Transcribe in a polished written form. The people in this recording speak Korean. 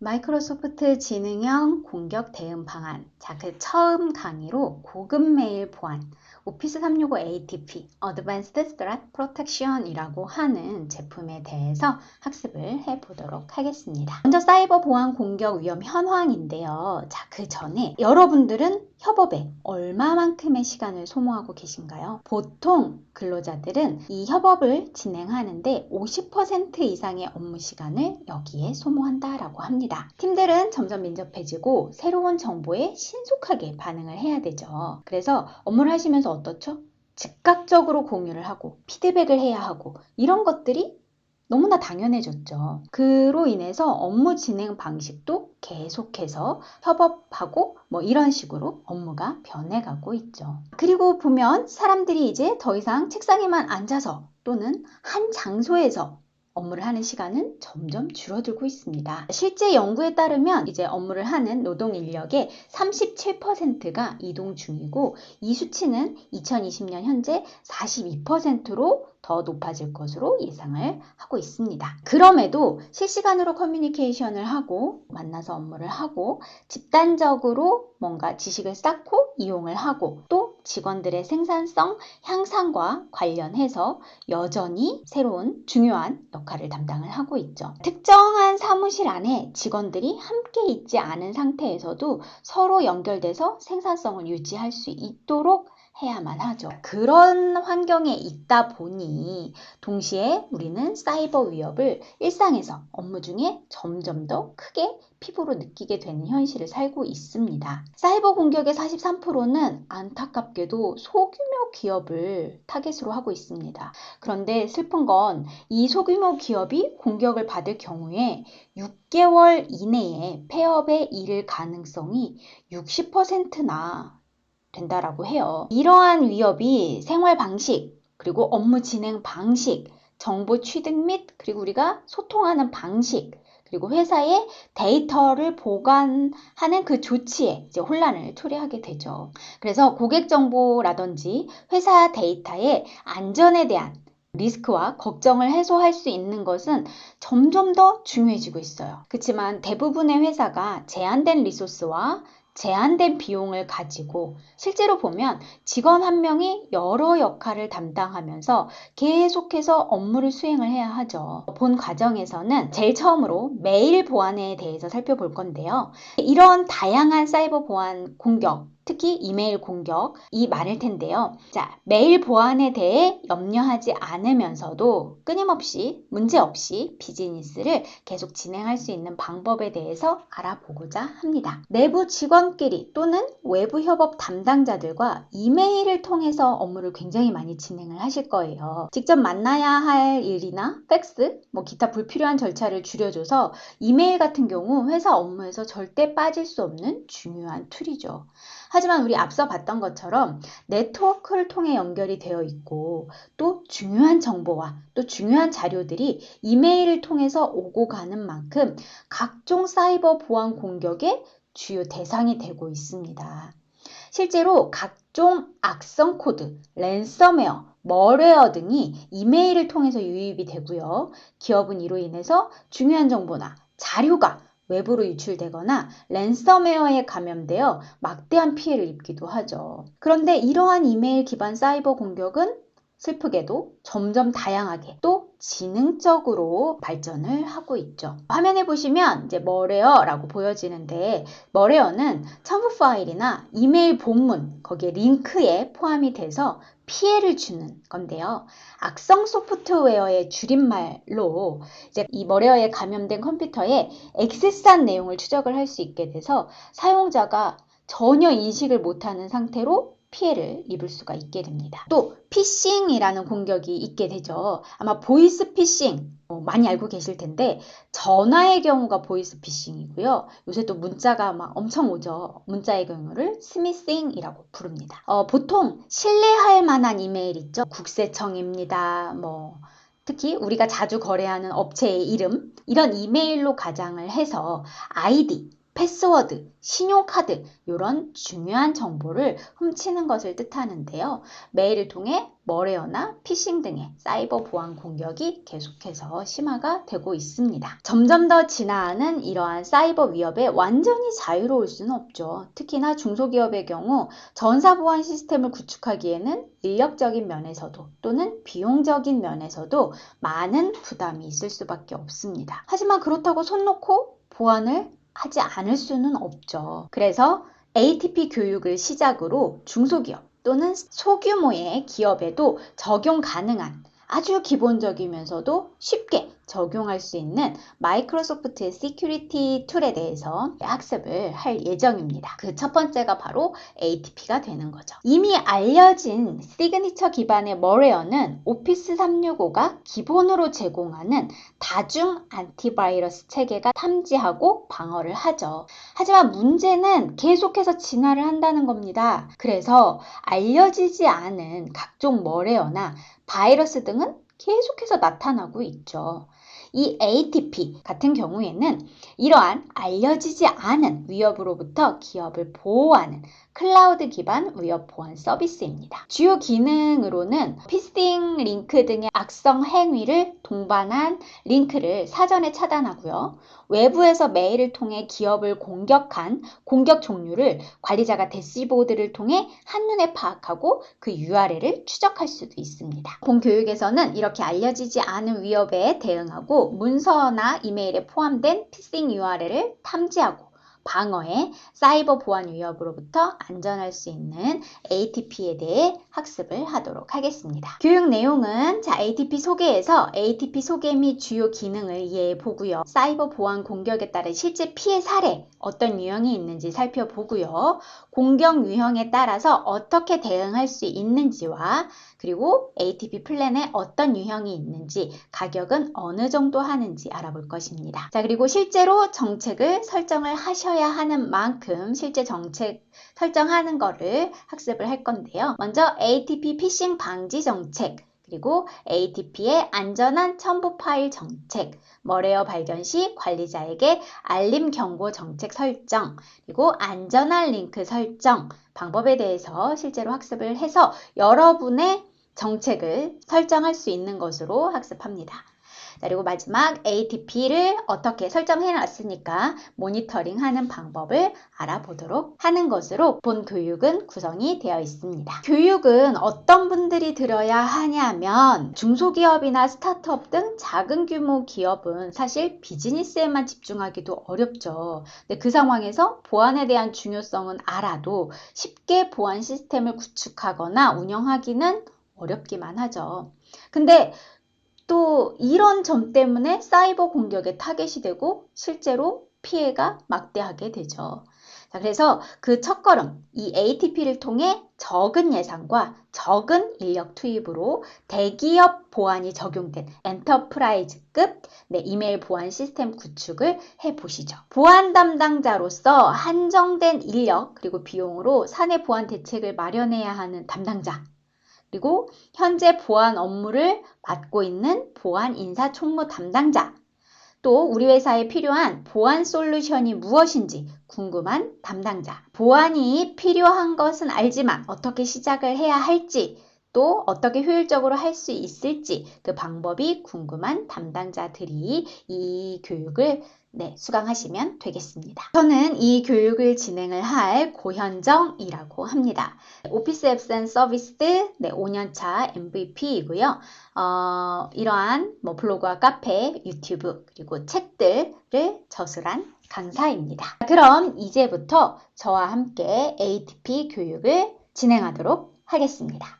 마이크로소프트 지능형 공격 대응 방안. 자, 그 처음 강의로 고급 메일 보안, 오피스 365 ATP, Advanced Threat Protection이라고 하는 제품에 대해서 학습을 해보도록 하겠습니다. 먼저 사이버 보안 공격 위험 현황인데요. 자, 그 전에 여러분들은 협업에 얼마만큼의 시간을 소모하고 계신가요? 보통 근로자들은 이 협업을 진행하는데 50% 이상의 업무 시간을 여기에 소모한다라고 합니다. 팀들은 점점 민첩해지고 새로운 정보에 신속하게 반응을 해야 되죠. 그래서 업무를 하시면서 어떻죠? 즉각적으로 공유를 하고 피드백을 해야 하고 이런 것들이 너무나 당연해졌죠. 그로 인해서 업무 진행 방식도 계속해서 협업하고 이런 식으로 업무가 변해가고 있죠. 그리고 보면 사람들이 이제 더 이상 책상에만 앉아서 또는 한 장소에서 업무를 하는 시간은 점점 줄어들고 있습니다. 실제 연구에 따르면 이제 업무를 하는 노동 인력의 37%가 이동 중이고 이 수치는 2020년 현재 42%로 더 높아질 것으로 예상을 하고 있습니다. 그럼에도 실시간으로 커뮤니케이션을 하고 만나서 업무를 하고 집단적으로 뭔가 지식을 쌓고 이용을 하고 또 직원들의 생산성 향상과 관련해서 여전히 새로운 중요한 역할을 담당을 하고 있죠. 특정한 사무실 안에 직원들이 함께 있지 않은 상태에서도 서로 연결돼서 생산성을 유지할 수 있도록 해야만 하죠. 그런 환경에 있다 보니 동시에 우리는 사이버 위협을 일상에서 업무 중에 점점 더 크게 피부로 느끼게 되는 현실을 살고 있습니다. 사이버 공격의 43%는 안타깝게도 소규모 기업을 타겟으로 하고 있습니다. 그런데 슬픈 건 이 소규모 기업이 공격을 받을 경우에 6개월 이내에 폐업에 이를 가능성이 60%나 된다라고 해요. 이러한 위협이 생활 방식, 그리고 업무 진행 방식, 정보 취득 및 그리고 우리가 소통하는 방식, 그리고 회사의 데이터를 보관하는 그 조치에 이제 혼란을 초래하게 되죠. 그래서 고객 정보라든지 회사 데이터의 안전에 대한 리스크와 걱정을 해소할 수 있는 것은 점점 더 중요해지고 있어요. 그렇지만 대부분의 회사가 제한된 리소스와 제한된 비용을 가지고 실제로 보면 직원 한 명이 여러 역할을 담당하면서 계속해서 업무를 수행을 해야 하죠. 본 과정에서는 제일 처음으로 메일 보안에 대해서 살펴볼 건데요. 이런 다양한 사이버 보안 공격, 특히 이메일 공격이 많을 텐데요. 자, 메일 보안에 대해 염려하지 않으면서도 끊임없이 문제없이 비즈니스를 계속 진행할 수 있는 방법에 대해서 알아보고자 합니다. 내부 직원끼리 또는 외부 협업 담당자들과 이메일을 통해서 업무를 굉장히 많이 진행을 하실 거예요. 직접 만나야 할 일이나 팩스, 기타 불필요한 절차를 줄여줘서 이메일 같은 경우 회사 업무에서 절대 빠질 수 없는 중요한 툴이죠. 하지만 우리 앞서 봤던 것처럼 네트워크를 통해 연결이 되어 있고 또 중요한 정보와 또 중요한 자료들이 이메일을 통해서 오고 가는 만큼 각종 사이버 보안 공격의 주요 대상이 되고 있습니다. 실제로 각종 악성 코드, 랜섬웨어, 멀웨어 등이 이메일을 통해서 유입이 되고요. 기업은 이로 인해서 중요한 정보나 자료가 외부로 유출되거나 랜섬웨어에 감염되어 막대한 피해를 입기도 하죠. 그런데 이러한 이메일 기반 사이버 공격은 슬프게도 점점 다양하게 또 지능적으로 발전을 하고 있죠. 화면에 보시면 이제 멀웨어라고 보여지는데 멀웨어는 첨부 파일이나 이메일 본문 거기에 링크에 포함이 돼서 피해를 주는 건데요. 악성 소프트웨어의 줄임말로 이제 이 멀웨어에 감염된 컴퓨터에 액세스한 내용을 추적을 할 수 있게 돼서 사용자가 전혀 인식을 못하는 상태로 피해를 입을 수가 있게 됩니다. 또 피싱이라는 공격이 있게 되죠. 아마 보이스 피싱 많이 알고 계실 텐데 전화의 경우가 보이스 피싱이고요. 요새 또 문자가 막 엄청 오죠. 문자의 경우를 스미싱이라고 부릅니다. 보통 신뢰할 만한 이메일 있죠. 국세청입니다. 특히 우리가 자주 거래하는 업체의 이름 이런 이메일로 가장을 해서 아이디 패스워드, 신용카드 이런 중요한 정보를 훔치는 것을 뜻하는데요. 메일을 통해 머레어나 피싱 등의 사이버 보안 공격이 계속해서 심화가 되고 있습니다. 점점 더 진화하는 이러한 사이버 위협에 완전히 자유로울 수는 없죠. 특히나 중소기업의 경우 전사 보안 시스템을 구축하기에는 인력적인 면에서도 또는 비용적인 면에서도 많은 부담이 있을 수밖에 없습니다. 하지만 그렇다고 손 놓고 보안을 하지 않을 수는 없죠. 그래서 ATP 교육을 시작으로 중소기업 또는 소규모의 기업에도 적용 가능한 아주 기본적이면서도 쉽게 적용할 수 있는 마이크로소프트의 시큐리티 툴에 대해서 학습을 할 예정입니다. 그 첫 번째가 바로 ATP가 되는 거죠. 이미 알려진 시그니처 기반의 머레어는 오피스 365가 기본으로 제공하는 다중 안티바이러스 체계가 탐지하고 방어를 하죠. 하지만 문제는 계속해서 진화를 한다는 겁니다. 그래서 알려지지 않은 각종 머레어나 바이러스 등은 계속해서 나타나고 있죠. 이 ATP 같은 경우에는 이러한 알려지지 않은 위협으로부터 기업을 보호하는 클라우드 기반 위협 보안 서비스입니다. 주요 기능으로는 피싱 링크 등의 악성 행위를 동반한 링크를 사전에 차단하고요. 외부에서 메일을 통해 기업을 공격한 공격 종류를 관리자가 대시보드를 통해 한눈에 파악하고 그 URL을 추적할 수도 있습니다. 본 교육에서는 이렇게 알려지지 않은 위협에 대응하고 문서나 이메일에 포함된 피싱 URL을 탐지하고 방어해 사이버 보안 위협으로부터 안전할 수 있는 ATP에 대해 학습을 하도록 하겠습니다. 교육 내용은 ATP 소개에서 ATP 소개 및 주요 기능을 이해해 보고요. 사이버 보안 공격에 따른 실제 피해 사례 어떤 유형이 있는지 살펴보고요. 공격 유형에 따라서 어떻게 대응할 수 있는지와 그리고 ATP 플랜에 어떤 유형이 있는지 가격은 어느 정도 하는지 알아볼 것입니다. 자, 그리고 실제로 정책을 설정을 하셔야 하는 만큼 실제 정책 설정하는 거를 학습을 할 건데요. 먼저 ATP 피싱 방지 정책, 그리고 ATP의 안전한 첨부 파일 정책, 머레어 발견 시 관리자에게 알림 경고 정책 설정, 그리고 안전한 링크 설정 방법에 대해서 실제로 학습을 해서 여러분의 정책을 설정할 수 있는 것으로 학습합니다. 그리고 마지막 ATP를 어떻게 설정해 놨으니까 모니터링하는 방법을 알아보도록 하는 것으로 본 교육은 구성이 되어 있습니다. 교육은 어떤 분들이 들어야 하냐면 중소기업이나 스타트업 등 작은 규모 기업은 사실 비즈니스에만 집중하기도 어렵죠. 근데 그 상황에서 보안에 대한 중요성은 알아도 쉽게 보안 시스템을 구축하거나 운영하기는 어렵기만 하죠. 근데 또 이런 점 때문에 사이버 공격에 타겟이 되고 실제로 피해가 막대하게 되죠. 자, 그래서 그 첫걸음, 이 ATP를 통해 적은 예산과 적은 인력 투입으로 대기업 보안이 적용된 엔터프라이즈급 이메일 보안 시스템 구축을 해보시죠. 보안 담당자로서 한정된 인력 그리고 비용으로 사내 보안 대책을 마련해야 하는 담당자, 그리고 현재 보안 업무를 맡고 있는 보안 인사 총무 담당자, 또 우리 회사에 필요한 보안 솔루션이 무엇인지 궁금한 담당자, 보안이 필요한 것은 알지만 어떻게 시작을 해야 할지, 또 어떻게 효율적으로 할 수 있을지 그 방법이 궁금한 담당자들이 이 교육을 수강하시면 되겠습니다. 저는 이 교육을 진행을 할 고현정이라고 합니다. 오피스 앱스 앤 서비스 5년차 MVP이고요. 이러한 블로그와 카페, 유튜브 그리고 책들을 저술한 강사입니다. 그럼 이제부터 저와 함께 ATP 교육을 진행하도록 하겠습니다.